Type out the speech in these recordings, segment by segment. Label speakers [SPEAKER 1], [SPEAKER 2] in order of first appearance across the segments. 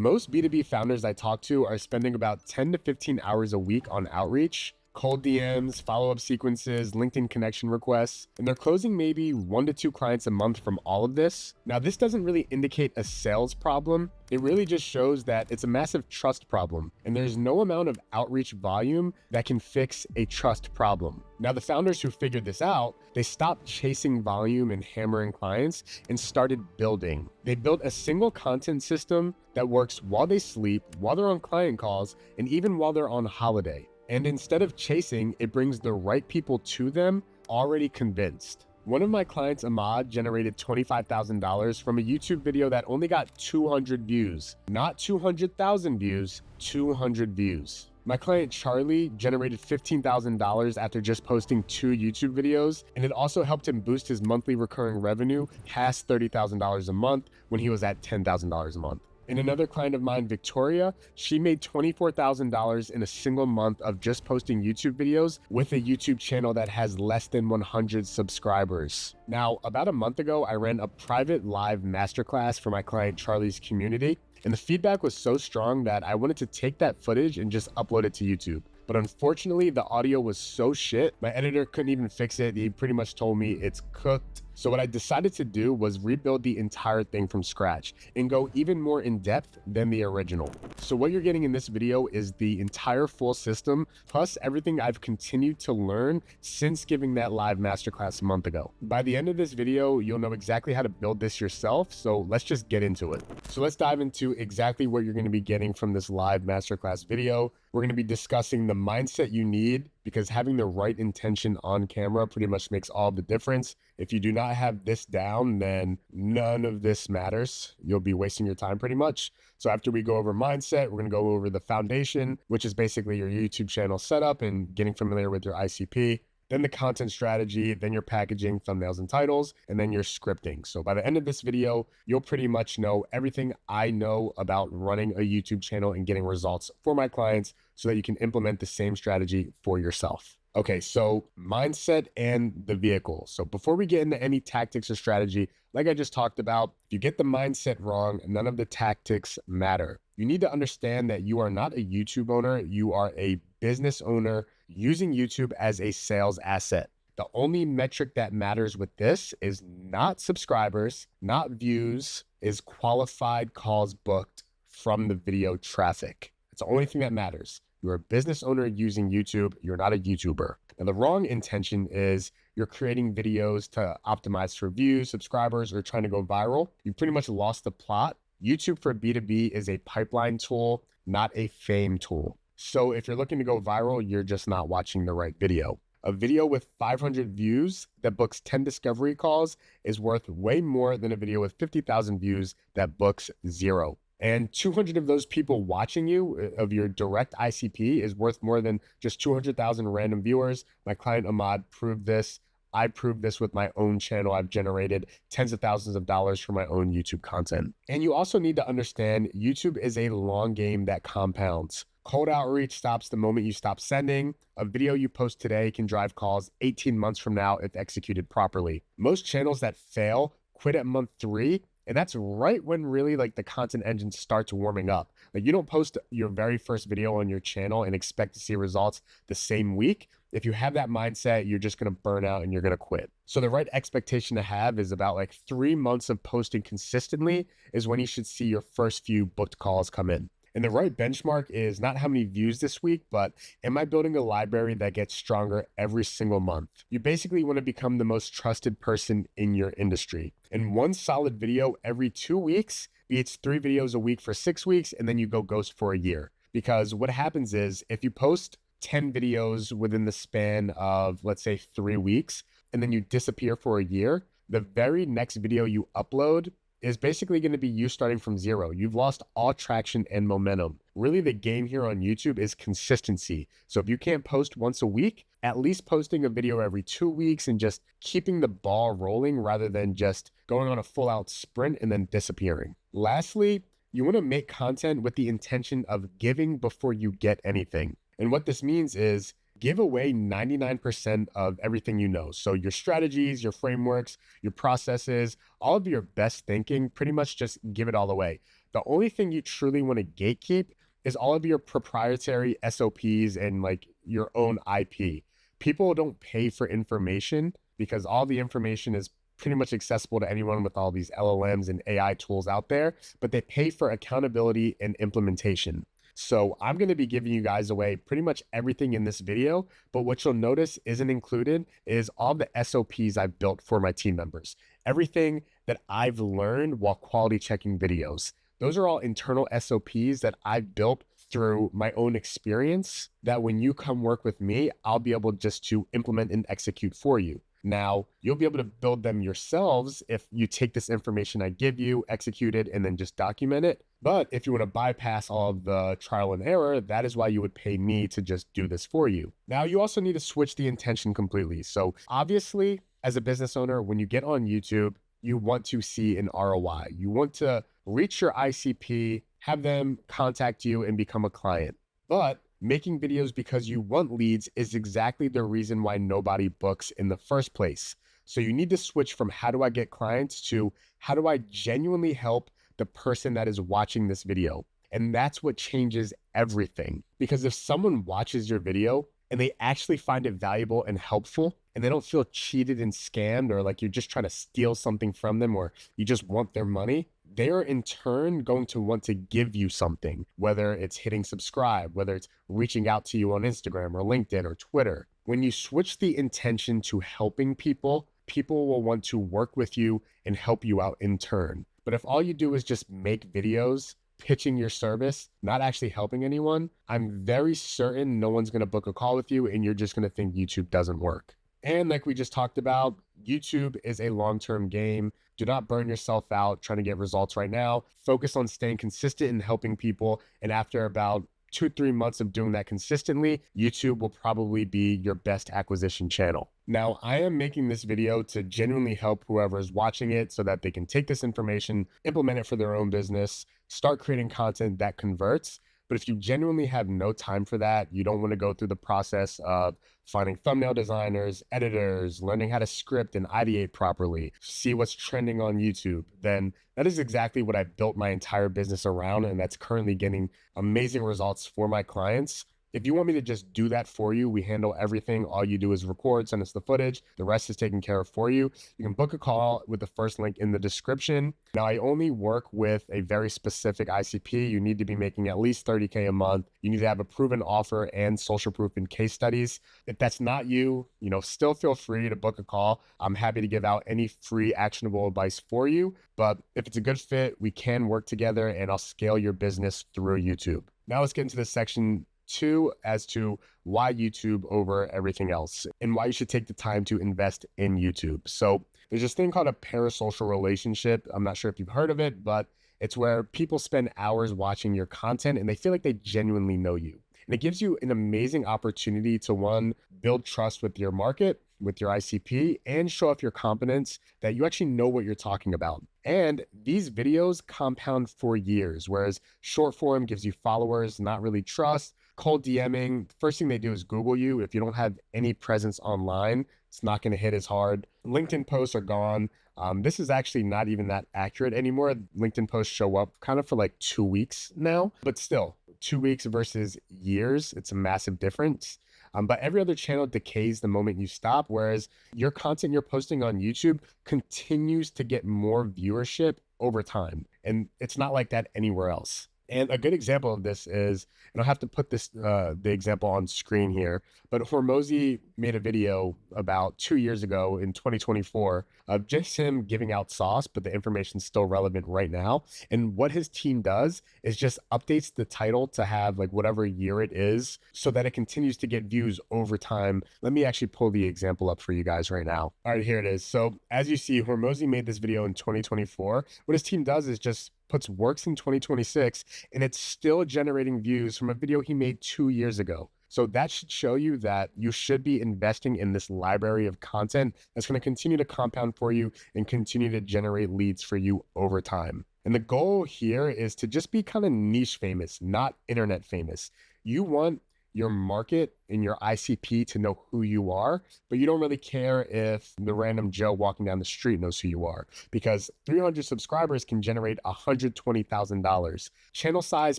[SPEAKER 1] Most B2B founders I talk to are spending about 10 to 15 hours a week on outreach, cold DMs, follow-up sequences, LinkedIn connection requests, and they're closing maybe 1 to 2 clients a month from all of this. Now, this doesn't really indicate a sales problem. It really just shows that it's a massive trust problem, and there's no amount of outreach volume that can fix a trust problem. Now, the founders who figured this out, they stopped chasing volume and hammering clients and started building. They built a single content system that works while they sleep, while they're on client calls, and even while they're on holiday. And instead of chasing, it brings the right people to them already convinced. One of my clients, Ahmad, generated $25,000 from a YouTube video that only got 200 views. Not 200,000 views, 200 views. My client, Charlie, generated $15,000 after just posting 2 YouTube videos, and it also helped him boost his monthly recurring revenue past $30,000 a month when he was at $10,000 a month. And another client of mine, Victoria, she made $24,000 in a single month of just posting YouTube videos with a YouTube channel that has less than 100 subscribers. Now, about a month ago, I ran a private live masterclass for my client Charlie's community, and the feedback was so strong that I wanted to take that footage and just upload it to YouTube. But unfortunately, the audio was so shit, my editor couldn't even fix it. He pretty much told me it's cooked. So what I decided to do was rebuild the entire thing from scratch and go even more in depth than the original. So what you're getting in this video is the entire full system, plus everything I've continued to learn since giving that live masterclass a month ago. By the end of this video, you'll know exactly how to build this yourself. So let's just get into it. So let's dive into exactly what you're going to be getting from this live masterclass video. We're going to be discussing the mindset you need, because having the right intention on camera pretty much makes all the difference. If you do not have this down, then none of this matters. You'll be wasting your time pretty much. So after we go over mindset, we're going to go over the foundation, which is basically your YouTube channel setup and getting familiar with your ICP. Then the content strategy, then your packaging, thumbnails and titles, and then your scripting. So by the end of this video, you'll pretty much know everything I know about running a YouTube channel and getting results for my clients so that you can implement the same strategy for yourself. Okay, so mindset and the vehicle. So before we get into any tactics or strategy, like I just talked about, if you get the mindset wrong, none of the tactics matter. You need to understand that you are not a YouTube owner, you are a business owner using YouTube as a sales asset. The only metric that matters with this is not subscribers, not views, is qualified calls booked from the video traffic. It's the only thing that matters. You're a business owner using YouTube, you're not a YouTuber. Now, the wrong intention is you're creating videos to optimize for views, subscribers, or trying to go viral. You pretty much lost the plot. YouTube for B2B is a pipeline tool, not a fame tool. So if you're looking to go viral, you're just not watching the right video. A video with 500 views that books 10 discovery calls is worth way more than a video with 50,000 views that books 0. And 200 of those people watching you, of your direct ICP, is worth more than just 200,000 random viewers. My client Ahmad proved this. I proved this with my own channel. I've generated tens of thousands of dollars from my own YouTube content. And you also need to understand YouTube is a long game that compounds. Cold outreach stops the moment you stop sending. A video you post today can drive calls 18 months from now if executed properly. Most channels that fail quit at month 3. And that's right when really like the content engine starts warming up. Like you don't post your very first video on your channel and expect to see results the same week. If you have that mindset, you're just going to burn out and you're going to quit. So the right expectation to have is about like 3 months of posting consistently is when you should see your first few booked calls come in. And the right benchmark is not how many views this week, but am I building a library that gets stronger every single month? You basically want to become the most trusted person in your industry. And one solid video every 2 weeks beats 3 videos a week for 6 weeks, and then you go ghost for a year. Because what happens is if you post 10 videos within the span of, let's say, 3 weeks, and then you disappear for a year, the very next video you upload is basically going to be you starting from 0. You've lost all traction and momentum. Really, the game here on YouTube is consistency. So if you can't post once a week, at least posting a video every 2 weeks and just keeping the ball rolling rather than just going on a full-out sprint and then disappearing. Lastly, you want to make content with the intention of giving before you get anything. And what this means is give away 99% of everything you know. So your strategies, your frameworks, your processes, all of your best thinking, pretty much just give it all away. The only thing you truly want to gatekeep is all of your proprietary SOPs and like your own IP. People don't pay for information because all the information is pretty much accessible to anyone with all these LLMs and AI tools out there, but they pay for accountability and implementation. So I'm going to be giving you guys away pretty much everything in this video, but what you'll notice isn't included is all the SOPs I've built for my team members. Everything that I've learned while quality checking videos. Those are all internal SOPs that I've built through my own experience that when you come work with me, I'll be able just to implement and execute for you. Now, you'll be able to build them yourselves if you take this information I give you, execute it, and then just document it. But if you want to bypass all of the trial and error, that is why you would pay me to just do this for you. Now, you also need to switch the intention completely. So obviously, as a business owner, when you get on YouTube, you want to see an ROI. You want to reach your ICP, have them contact you and become a client. But making videos because you want leads is exactly the reason why nobody books in the first place. So you need to switch from how do I get clients to how do I genuinely help the person that is watching this video? And that's what changes everything. Because if someone watches your video and they actually find it valuable and helpful, and they don't feel cheated and scammed or like you're just trying to steal something from them or you just want their money, they are in turn going to want to give you something, whether it's hitting subscribe, whether it's reaching out to you on Instagram or LinkedIn or Twitter. When you switch the intention to helping people, people will want to work with you and help you out in turn. But if all you do is just make videos, pitching your service, not actually helping anyone, I'm very certain no one's going to book a call with you and you're just going to think YouTube doesn't work. And like we just talked about, YouTube is a long-term game. Do not burn yourself out trying to get results right now. Focus on staying consistent and helping people. And after about 2-3 months of doing that consistently, YouTube will probably be your best acquisition channel. Now, I am making this video to genuinely help whoever is watching it so that they can take this information, implement it for their own business, start creating content that converts. But if you genuinely have no time for that, you don't want to go through the process of finding thumbnail designers, editors, learning how to script and ideate properly, see what's trending on YouTube, then that is exactly what I built my entire business around, and that's currently getting amazing results for my clients. If you want me to just do that for you, we handle everything. All you do is record, send us the footage. The rest is taken care of for you. You can book a call with the first link in the description. Now, I only work with a very specific ICP. You need to be making at least $30K a month. You need to have a proven offer and social proof and case studies. If that's not you, still feel free to book a call. I'm happy to give out any free actionable advice for you. But if it's a good fit, we can work together and I'll scale your business through YouTube. Now let's get into this section 2 as to why YouTube over everything else and why you should take the time to invest in YouTube. So there's this thing called a parasocial relationship. I'm not sure if you've heard of it, but it's where people spend hours watching your content and they feel like they genuinely know you. And it gives you an amazing opportunity to, one, build trust with your market, with your ICP, and show off your competence that you actually know what you're talking about. And these videos compound for years, whereas short form gives you followers, not really trust. Cold DMing, first thing they do is Google you. If you don't have any presence online, it's not going to hit as hard. LinkedIn posts are gone. This is actually not even that accurate anymore. LinkedIn posts show up kind of for like 2 weeks now, but still 2 weeks versus years, it's a massive difference. But every other channel decays the moment you stop, whereas your content you're posting on YouTube continues to get more viewership over time. And it's not like that anywhere else. And a good example of this is, and I'll have to put this the example on screen here, but Hormozy made a video about 2 years ago in 2024 of just him giving out sauce, but the information's still relevant right now. And what his team does is just updates the title to have like whatever year it is so that it continues to get views over time. Let me actually pull the example up for you guys right now. All right, here it is. So as you see, Hormozy made this video in 2024. What his team does is just puts works in 2026 and it's still generating views from a video he made 2 years ago. So that should show you that you should be investing in this library of content that's going to continue to compound for you and continue to generate leads for you over time. And the goal here is to just be kind of niche famous, not internet famous. You want your market in your ICP to know who you are, but you don't really care if the random Joe walking down the street knows who you are, because 300 subscribers can generate $120,000. Channel size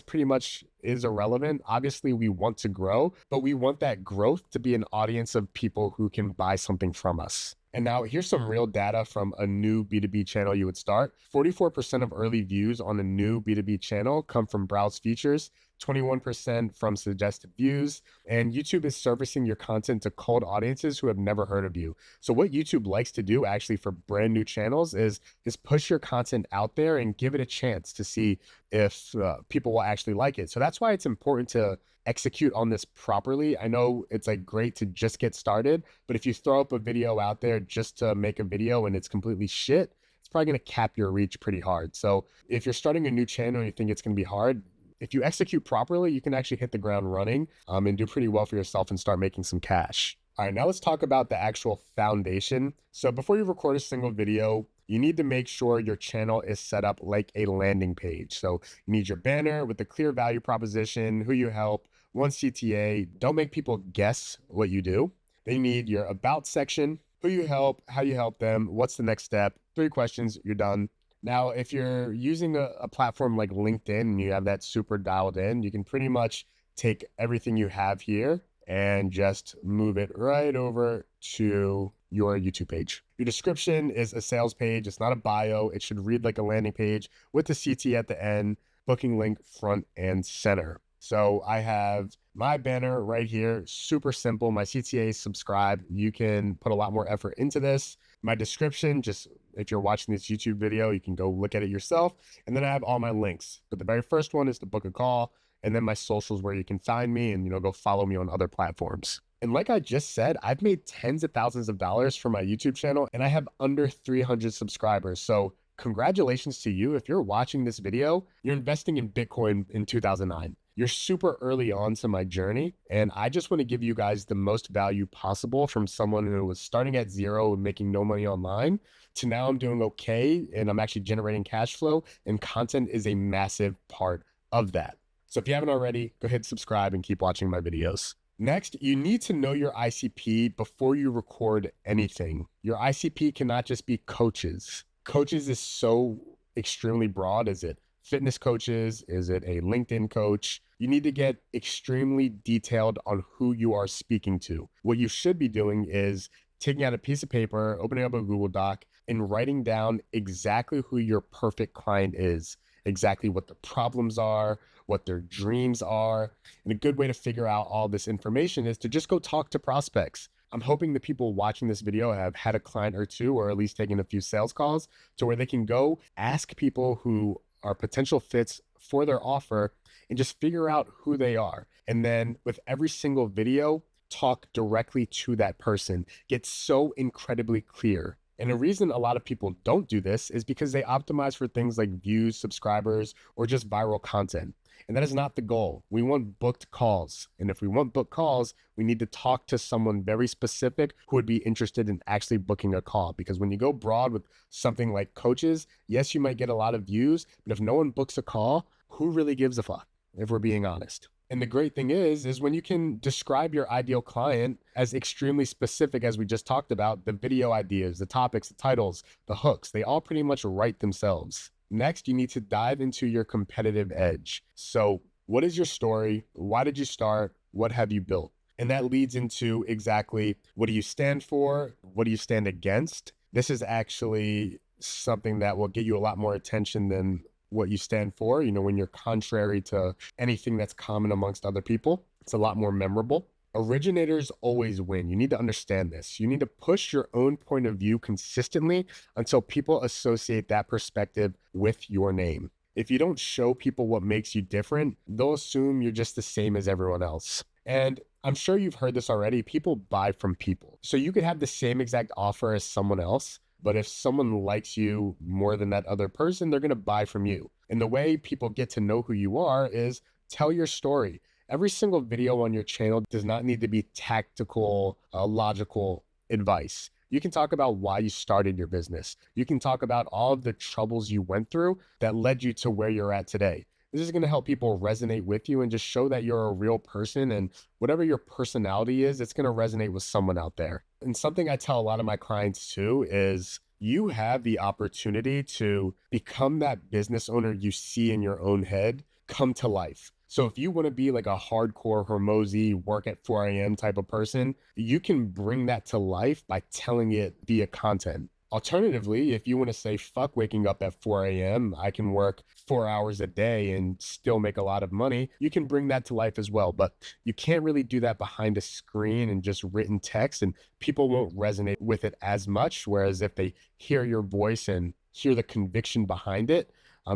[SPEAKER 1] pretty much is irrelevant. Obviously, we want to grow, but we want that growth to be an audience of people who can buy something from us. And now here's some real data from a new B2B channel you would start. 44% of early views on a new B2B channel come from browse features, 21% from suggested views, and YouTube is servicing your content to cold audiences who have never heard of you. So what YouTube likes to do actually for brand new channels is push your content out there and give it a chance to see if people will actually like it. So that's why it's important to execute on this properly. I know it's like great to just get started, but if you throw up a video out there just to make a video and it's completely shit, it's probably going to cap your reach pretty hard. So if you're starting a new channel and you think it's going to be hard, if you execute properly, you can actually hit the ground running and do pretty well for yourself and start making some cash. All right, now let's talk about the actual foundation. So before you record a single video, you need to make sure your channel is set up like a landing page. So you need your banner with a clear value proposition, who you help, one CTA. Don't make people guess what you do. They need your about section, who you help, how you help them, what's the next step, 3 questions, you're done. Now, if you're using a platform like LinkedIn and you have that super dialed in, you can pretty much take everything you have here and just move it right over to your YouTube page. Your description is a sales page. It's not a bio. It should read like a landing page with the CT at the end, booking link front and center. So I have my banner right here, super simple. My CTA is subscribe. You can put a lot more effort into this. My description, just if you're watching this YouTube video, you can go look at it yourself. And then I have all my links. But the very first one is to book a call, and then my socials where you can find me and, go follow me on other platforms. And like I just said, I've made tens of thousands of dollars from my YouTube channel, and I have under 300 subscribers. So congratulations to you. If you're watching this video, you're investing in Bitcoin in 2009. You're super early on to my journey, and I just want to give you guys the most value possible from someone who was starting at zero and making no money online to now I'm doing okay and I'm actually generating cash flow, and content is a massive part of that. So if you haven't already, go ahead and subscribe and keep watching my videos. Next, you need to know your ICP before you record anything. Your ICP cannot just be coaches. Coaches is so extremely broad. Is it fitness coaches? Is it a LinkedIn coach? You need to get extremely detailed on who you are speaking to. What you should be doing is taking out a piece of paper, opening up a Google Doc, and writing down exactly who your perfect client is, exactly what the problems are, what their dreams are. And a good way to figure out all this information is to just go talk to prospects. I'm hoping the people watching this video have had a client or two, or at least taken a few sales calls to where they can go ask people who are potential fits for their offer and just figure out who they are. And then with every single video, talk directly to that person. Get so incredibly clear. And the reason a lot of people don't do this is because they optimize for things like views, subscribers, or just viral content. And that is not the goal. We want booked calls. And if we want booked calls, we need to talk to someone very specific who would be interested in actually booking a call. Because when you go broad with something like coaches, yes, you might get a lot of views, but if no one books a call, who really gives a fuck, if we're being honest? And the great thing is when you can describe your ideal client as extremely specific, as we just talked about, the video ideas, the topics, the titles, the hooks, they all pretty much write themselves. Next, you need to dive into your competitive edge. So what is your story? Why did you start? What have you built? And that leads into exactly what do you stand for? What do you stand against? This is actually something that will get you a lot more attention than what you stand for. When you're contrary to anything that's common amongst other people, it's a lot more memorable. Originators always win. You need to understand this. You need to push your own point of view consistently until people associate that perspective with your name. If you don't show people what makes you different, they'll assume you're just the same as everyone else. And I'm sure you've heard this already. People buy from people. So you could have the same exact offer as someone else, but if someone likes you more than that other person, they're going to buy from you. And the way people get to know who you are is tell your story. Every single video on your channel does not need to be tactical, logical advice. You can talk about why you started your business. You can talk about all of the troubles you went through that led you to where you're at today. This is going to help people resonate with you and just show that you're a real person, and whatever your personality is, it's going to resonate with someone out there. And something I tell a lot of my clients too is you have the opportunity to become that business owner you see in your own head come to life. So if you want to be like a hardcore Hormozy work at 4 a.m. type of person, you can bring that to life by telling it via content. Alternatively, if you want to say, fuck waking up at 4 a.m., I can work 4 hours a day and still make a lot of money, you can bring that to life as well. But you can't really do that behind a screen and just written text, and people won't resonate with it as much. Whereas if they hear your voice and hear the conviction behind it,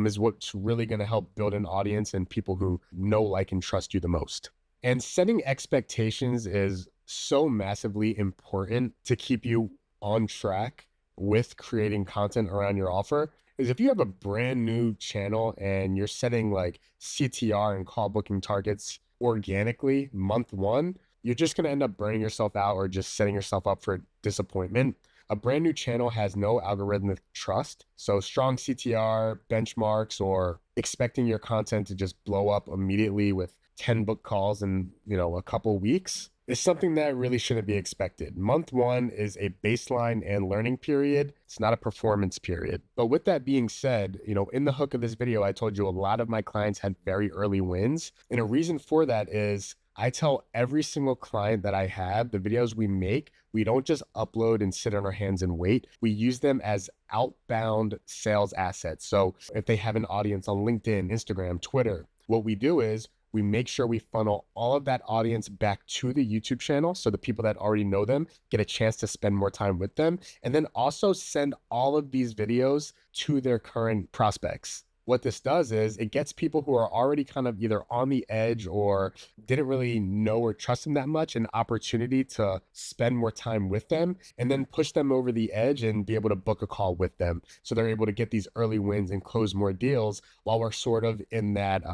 [SPEAKER 1] is what's really going to help build an audience and people who know, like, and trust you the most. And setting expectations is so massively important to keep you on track with creating content around your offer. Is if you have a brand new channel and you're setting like CTR and call booking targets organically month one, you're just going to end up burning yourself out or just setting yourself up for disappointment. A brand new channel has no algorithmic trust. So strong CTR, benchmarks, or expecting your content to just blow up immediately with 10 book calls in, a couple weeks is something that really shouldn't be expected. Month one is a baseline and learning period. It's not a performance period. But with that being said, in the hook of this video, I told you a lot of my clients had very early wins. And a reason for that is I tell every single client that I have, the videos we make, we don't just upload and sit on our hands and wait. We use them as outbound sales assets. So if they have an audience on LinkedIn, Instagram, Twitter, what we do is we make sure we funnel all of that audience back to the YouTube channel so the people that already know them get a chance to spend more time with them, and then also send all of these videos to their current prospects. What this does is it gets people who are already kind of either on the edge or didn't really know or trust them that much an opportunity to spend more time with them, and then push them over the edge and be able to book a call with them. So they're able to get these early wins and close more deals while we're sort of in that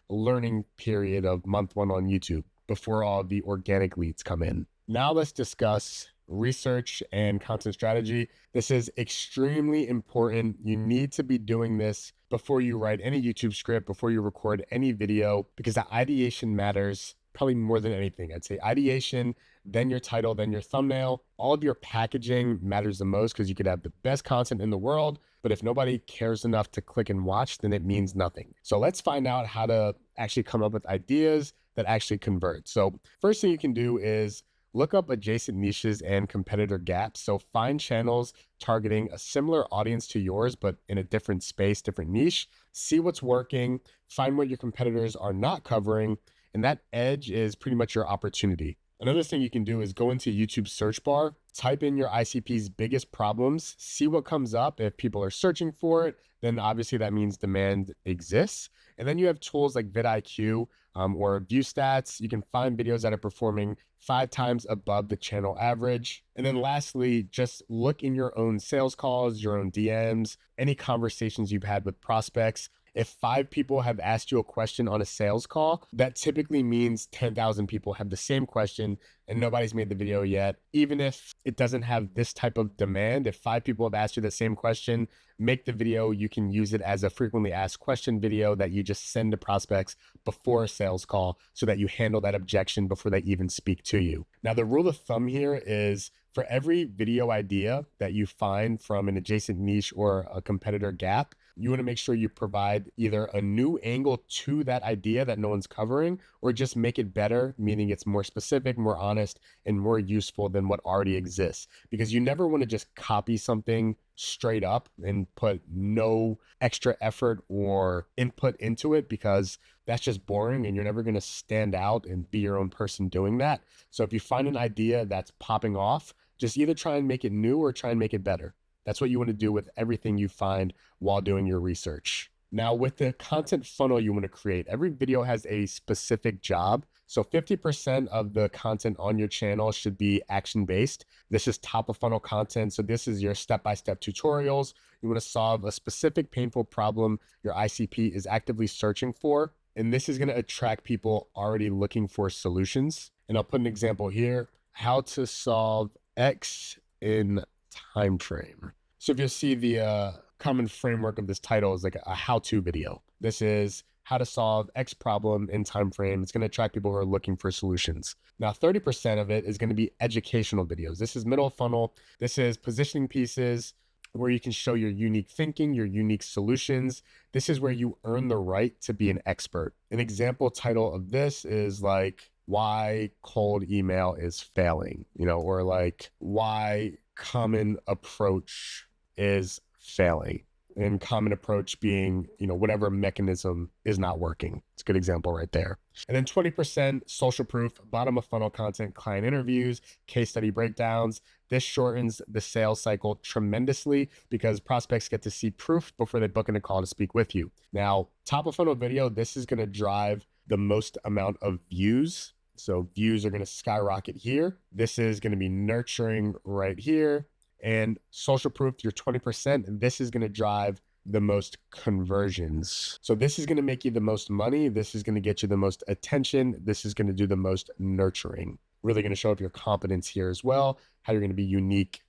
[SPEAKER 1] learning period of month one on YouTube before all the organic leads come in. Now let's discuss research and content strategy. This is extremely important. You need to be doing this before you write any YouTube script, before you record any video, because the ideation matters probably more than anything. I'd say ideation, then your title, then your thumbnail. All of your packaging matters the most, because you could have the best content in the world, but if nobody cares enough to click and watch, then it means nothing. So let's find out how to actually come up with ideas that actually convert. So first thing you can do is look up adjacent niches and competitor gaps. So find channels targeting a similar audience to yours, but in a different space, different niche. See what's working, find what your competitors are not covering, and that edge is pretty much your opportunity. Another thing you can do is go into YouTube search bar, type in your ICP's biggest problems, see what comes up. If people are searching for it, then obviously that means demand exists. And then you have tools like vidIQ or ViewStats. You can find videos that are performing 5 times above the channel average. And then lastly, just look in your own sales calls, your own DMs, any conversations you've had with prospects. If 5 people have asked you a question on a sales call, that typically means 10,000 people have the same question and nobody's made the video yet. Even if it doesn't have this type of demand, if 5 people have asked you the same question, make the video. You can use it as a frequently asked question video that you just send to prospects before a sales call so that you handle that objection before they even speak to you. Now, the rule of thumb here is for every video idea that you find from an adjacent niche or a competitor gap, you want to make sure you provide either a new angle to that idea that no one's covering, or just make it better, meaning it's more specific, more honest, and more useful than what already exists. Because you never want to just copy something straight up and put no extra effort or input into it, because that's just boring and you're never going to stand out and be your own person doing that. So if you find an idea that's popping off, just either try and make it new or try and make it better. That's what you want to do with everything you find while doing your research. Now, with the content funnel you want to create, every video has a specific job. So 50% of the content on your channel should be action-based. This is top of funnel content. So this is your step-by-step tutorials. You want to solve a specific painful problem your ICP is actively searching for. And this is going to attract people already looking for solutions. And I'll put an example here: how to solve X in time frame. So if you'll see, the common framework of this title is like a how-to video. This is how to solve X problem in time frame. It's going to attract people who are looking for solutions. Now, 30% of it is going to be educational videos. This is middle funnel. This is positioning pieces where you can show your unique thinking, your unique solutions. This is where you earn the right to be an expert. An example title of this is like why cold email is failing, or like why common approach is failing. And common approach being, whatever mechanism is not working. It's a good example right there. And then 20% social proof, bottom of funnel content, client interviews, case study breakdowns. This shortens the sales cycle tremendously because prospects get to see proof before they book in a call to speak with you. Now, top of funnel video, this is going to drive the most amount of views. So views are going to skyrocket here. This is going to be nurturing right here. And social proof, your 20%, and this is going to drive the most conversions. So this is going to make you the most money. This is going to get you the most attention. This is going to do the most nurturing. Really going to show up your competence here as well, how you're going to be unique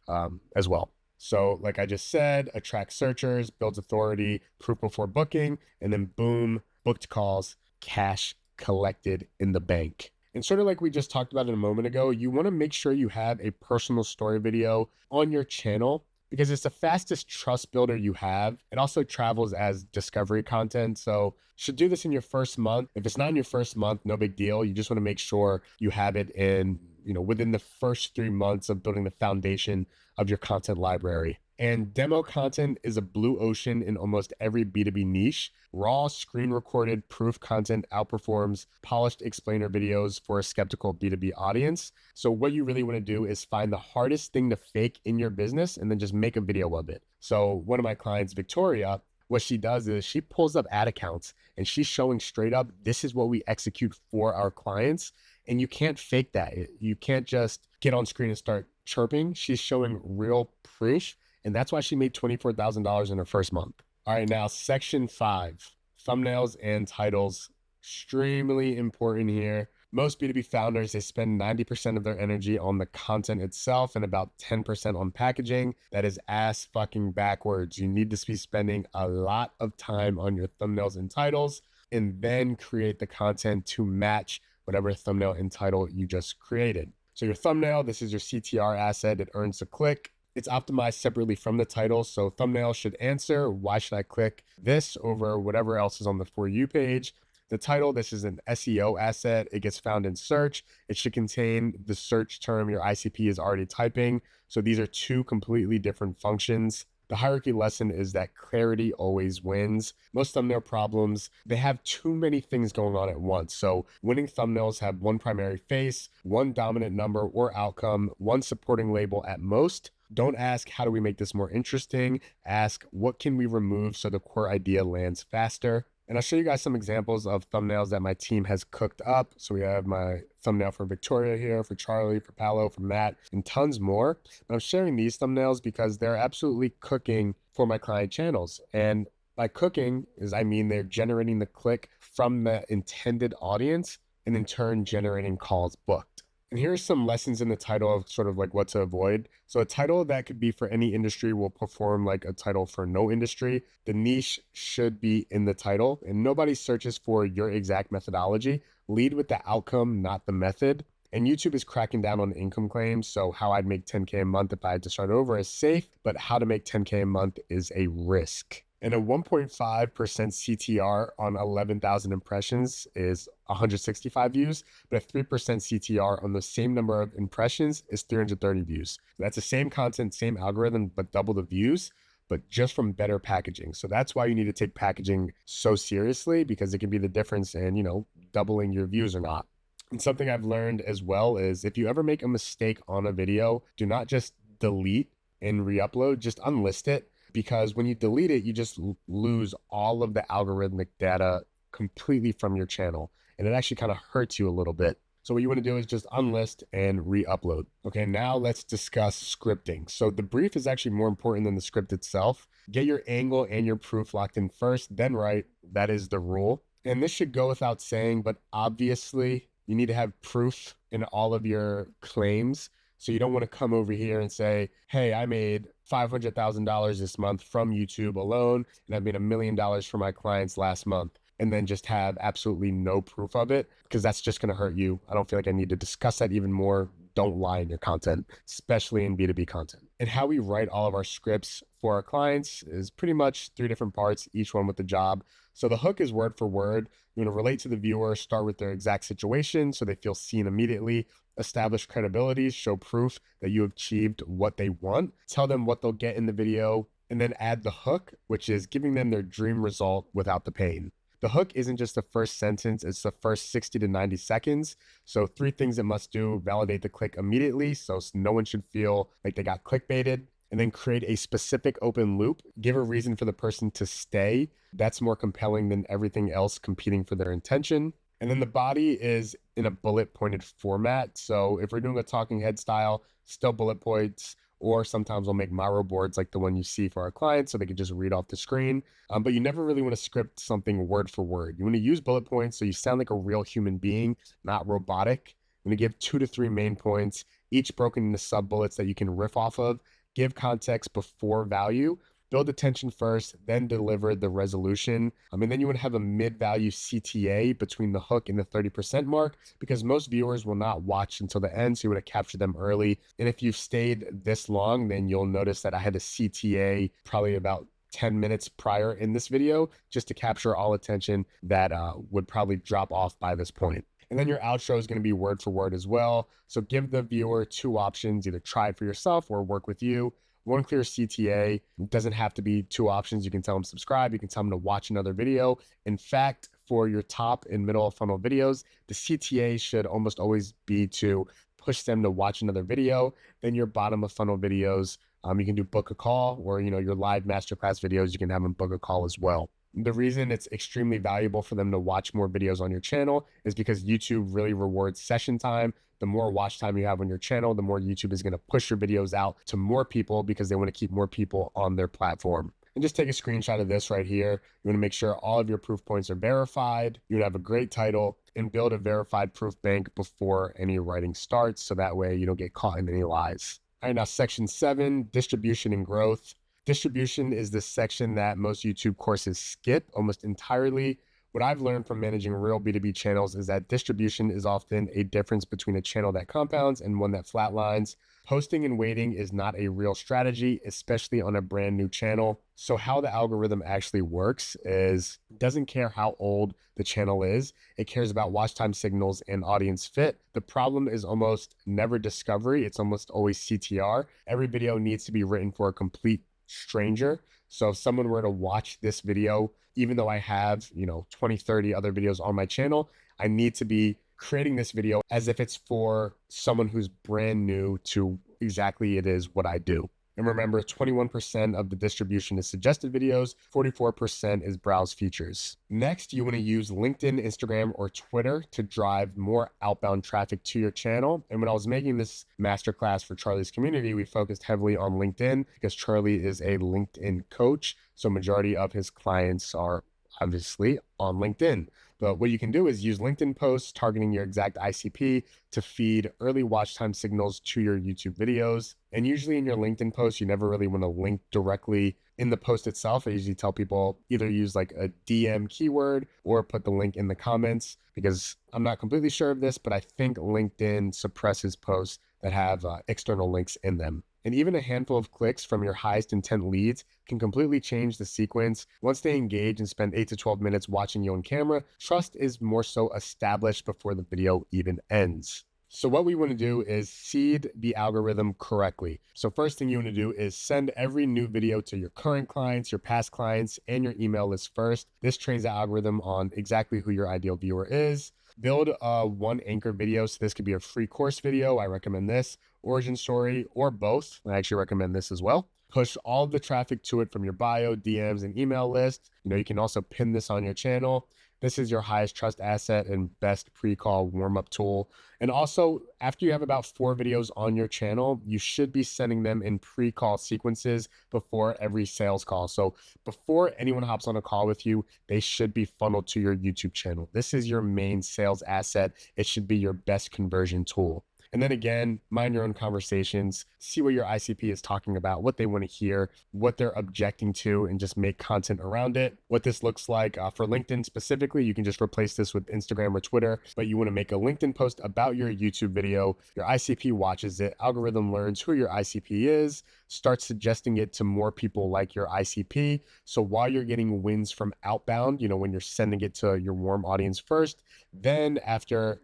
[SPEAKER 1] as well. So like I just said, attract searchers, builds authority, proof before booking, and then boom, booked calls, cash collected in the bank. And sort of like we just talked about it a moment ago, you want to make sure you have a personal story video on your channel because it's the fastest trust builder you have. It also travels as discovery content. So you should do this in your first month. If it's not in your first month, no big deal. You just want to make sure you have it in, within the first 3 months of building the foundation of your content library. And demo content is a blue ocean in almost every B2B niche. Raw, screen recorded, proof content outperforms polished explainer videos for a skeptical B2B audience. So what you really want to do is find the hardest thing to fake in your business and then just make a video of it. So one of my clients, Victoria, what she does is she pulls up ad accounts and she's showing straight up, this is what we execute for our clients. And you can't fake that. You can't just get on screen and start chirping. She's showing real proof. And that's why she made $24,000 in her first month. All right, now section 5, thumbnails and titles. Extremely important here. Most B2B founders, they spend 90% of their energy on the content itself and about 10% on packaging. That is ass fucking backwards. You need to be spending a lot of time on your thumbnails and titles and then create the content to match whatever thumbnail and title you just created. So your thumbnail, this is your CTR asset. It earns a click. It's optimized separately from the title. So thumbnail should answer, why should I click this over whatever else is on the For You page? The title, this is an SEO asset. It gets found in search. It should contain the search term your ICP is already typing. So these are two completely different functions. The hierarchy lesson is that clarity always wins. Most thumbnail problems, they have too many things going on at once. So winning thumbnails have one primary face, one dominant number or outcome, one supporting label at most. Don't ask, how do we make this more interesting? Ask, what can we remove so the core idea lands faster? And I'll show you guys some examples of thumbnails that my team has cooked up. So we have my thumbnail for Victoria here, for Charlie, for Paolo, for Matt, and tons more. But I'm sharing these thumbnails because they're absolutely cooking for my client channels. And by cooking I mean they're generating the click from the intended audience and in turn generating calls booked. And here's some lessons in the title of sort of like what to avoid. So a title that could be for any industry will perform like a title for no industry. The niche should be in the title and nobody searches for your exact methodology. Lead with the outcome, not the method. And YouTube is cracking down on income claims. So how I'd make 10K a month if I had to start over is safe, but how to make 10K a month is a risk. And a 1.5% CTR on 11,000 impressions is 165 views, but a 3% CTR on the same number of impressions is 330 views. That's the same content, same algorithm, but double the views, but just from better packaging. So that's why you need to take packaging so seriously because it can be the difference in, doubling your views or not. And something I've learned as well is if you ever make a mistake on a video, do not just delete and re-upload, just unlist it. Because when you delete it, you just lose all of the algorithmic data completely from your channel. And it actually kind of hurts you a little bit. So what you want to do is just unlist and re-upload. Okay, now let's discuss scripting. So the brief is actually more important than the script itself. Get your angle and your proof locked in first, then write. That is the rule. And this should go without saying, but obviously you need to have proof in all of your claims. So you don't want to come over here and say, hey, I made $500,000 this month from YouTube alone, and I've made $1 million for my clients last month. and then just have absolutely no proof of it, because that's just going to hurt you. I don't feel like I need to discuss that even more. Don't lie in your content, especially in B2B content. And how we write all of our scripts for our clients is pretty much 3 different parts, each one with the job. So the hook is word for word. You want to relate to the viewer, start with their exact situation so they feel seen immediately, establish credibility, show proof that you achieved what they want, tell them what they'll get in the video, and then add the hook, which is giving them their dream result without the pain. The hook isn't just the first sentence, it's the first 60 to 90 seconds. So 3 things it must do: validate the click immediately, so no one should feel like they got clickbaited, and then create a specific open loop, give a reason for the person to stay. That's more compelling than everything else competing for their attention. And then the body is in a bullet pointed format. So if we're doing a talking head style, still bullet points, or sometimes we'll make Miro boards like the one you see for our clients so they can just read off the screen. But you never really want to script something word for word. You want to use bullet points so you sound like a real human being, not robotic. I'm going to give 2 to 3 main points, each broken into sub bullets that you can riff off of. Give context before value. Build attention first, then deliver the resolution. And then you would have a mid-value CTA between the hook and the 30% mark, because most viewers will not watch until the end, so you want to capture them early. And if you've stayed this long, then you'll notice that I had a CTA probably about 10 minutes prior in this video just to capture all attention that would probably drop off by this point. And then your outro is going to be word for word as well. So give the viewer 2 options: either try it for yourself or work with you. 1 clear CTA. It doesn't have to be 2 options. You can tell them subscribe. You can tell them to watch another video. In fact, for your top and middle of funnel videos, the CTA should almost always be to push them to watch another video. Then your bottom of funnel videos, you can do book a call, or your live masterclass videos, you can have them book a call as well. The reason it's extremely valuable for them to watch more videos on your channel is because YouTube really rewards session time. The more watch time you have on your channel, the more YouTube is going to push your videos out to more people, because they want to keep more people on their platform. And just take a screenshot of this right here. You want to make sure all of your proof points are verified. You have a great title, and build a verified proof bank before any writing starts, so that way you don't get caught in any lies. All right, now section 7, distribution and growth. Distribution is the section that most YouTube courses skip almost entirely. What I've learned from managing real B2B channels is that distribution is often a difference between a channel that compounds and one that flatlines. Posting and waiting is not a real strategy, especially on a brand new channel. So how the algorithm actually works is, it doesn't care how old the channel is. It cares about watch time signals and audience fit. The problem is almost never discovery. It's almost always CTR. Every video needs to be written for a complete stranger. So if someone were to watch this video, even though I have 20, 30 other videos on my channel, I need to be creating this video as if it's for someone who's brand new to exactly it is what I do. And remember, 21% of the distribution is suggested videos, 44% is browse features. Next, you want to use LinkedIn, Instagram, or Twitter to drive more outbound traffic to your channel. And when I was making this masterclass for Charlie's community, we focused heavily on LinkedIn because Charlie is a LinkedIn coach. So majority of his clients are obviously on LinkedIn. But what you can do is use LinkedIn posts targeting your exact ICP to feed early watch time signals to your YouTube videos. And usually in your LinkedIn posts, you never really want to link directly in the post itself. I usually tell people either use like a DM keyword or put the link in the comments, because I'm not completely sure of this, but I think LinkedIn suppresses posts that have external links in them. And even a handful of clicks from your highest intent leads can completely change the sequence. Once they engage and spend 8 to 12 minutes watching you on camera, trust is more so established before the video even ends. So what we want to do is seed the algorithm correctly. So first thing you want to do is send every new video to your current clients, your past clients, and your email list first. This trains the algorithm on exactly who your ideal viewer is. Build one anchor video. So this could be a free course video. I recommend this. Origin story, or both. I actually recommend this as well. Push all of the traffic to it from your bio, DMs, and email list. You can also pin this on your channel. This is your highest trust asset and best pre-call warm-up tool. And also, after you have about 4 videos on your channel, you should be sending them in pre-call sequences before every sales call. So before anyone hops on a call with you, they should be funneled to your YouTube channel. This is your main sales asset. It should be your best conversion tool. And then again, mind your own conversations, see what your ICP is talking about, what they want to hear, what they're objecting to, and just make content around it. What this looks like for LinkedIn specifically, you can just replace this with Instagram or Twitter, but you want to make a LinkedIn post about your YouTube video. Your ICP watches it, algorithm learns who your ICP is, starts suggesting it to more people like your ICP. So while you're getting wins from outbound, when you're sending it to your warm audience first, then after,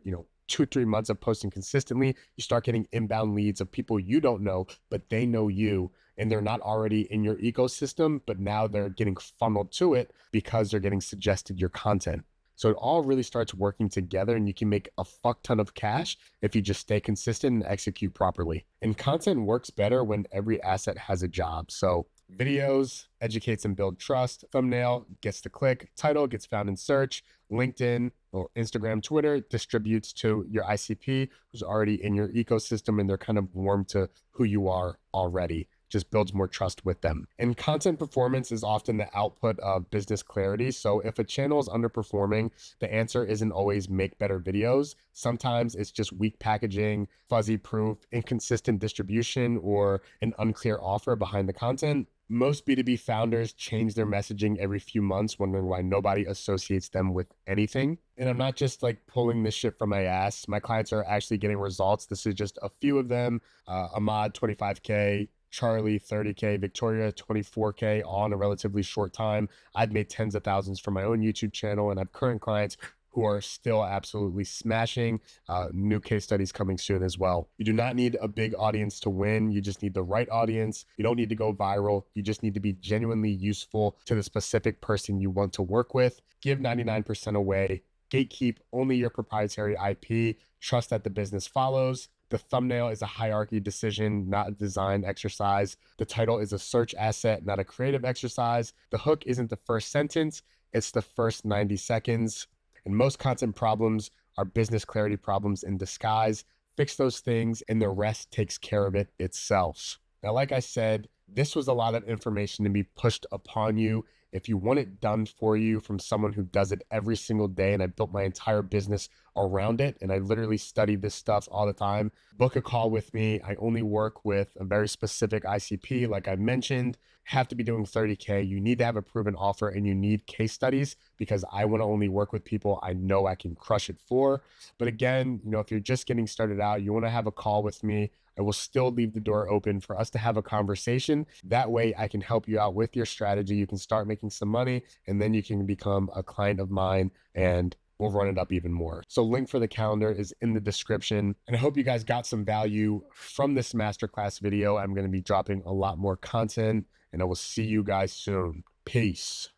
[SPEAKER 1] 2-3 months of posting consistently, you start getting inbound leads of people you don't know, but they know you, and they're not already in your ecosystem, but now they're getting funneled to it because they're getting suggested your content. So it all really starts working together, and you can make a fuck ton of cash if you just stay consistent and execute properly. And content works better when every asset has a job. So videos educates and build trust, thumbnail gets the click, title gets found in search, LinkedIn or Instagram, Twitter distributes to your ICP who's already in your ecosystem, and they're kind of warm to who you are already. Just builds more trust with them. And content performance is often the output of business clarity. So if a channel is underperforming, the answer isn't always make better videos. Sometimes it's just weak packaging, fuzzy proof, inconsistent distribution, or an unclear offer behind the content. Most B2B founders change their messaging every few months, wondering why nobody associates them with anything. And I'm not just like pulling this shit from my ass. My clients are actually getting results. This is just a few of them. Ahmad, 25K. Charlie, 30K, Victoria, 24K, all in a relatively short time. I've made tens of thousands from my own YouTube channel, and I have current clients who are still absolutely smashing. New case studies coming soon as well. You do not need a big audience to win. You just need the right audience. You don't need to go viral. You just need to be genuinely useful to the specific person you want to work with. Give 99% away. Gatekeep only your proprietary IP. Trust that the business follows. The thumbnail is a hierarchy decision, not a design exercise. The title is a search asset, not a creative exercise. The hook isn't the first sentence, it's the first 90 seconds. And most content problems are business clarity problems in disguise. Fix those things and the rest takes care of it itself. Now, like I said, this was a lot of information to be pushed upon you. If you want it done for you from someone who does it every single day, and I built my entire business around it, and I literally study this stuff all the time, book a call with me. I only work with a very specific ICP, like I mentioned. Have to be doing 30K. You need to have a proven offer, and you need case studies, because I want to only work with people I know I can crush it for. But again, if you're just getting started out, you want to have a call with me, I will still leave the door open for us to have a conversation. That way I can help you out with your strategy. You can start making some money, and then you can become a client of mine, and we'll run it up even more. So link for the calendar is in the description. And I hope you guys got some value from this masterclass video. I'm going to be dropping a lot more content, and I will see you guys soon. Peace.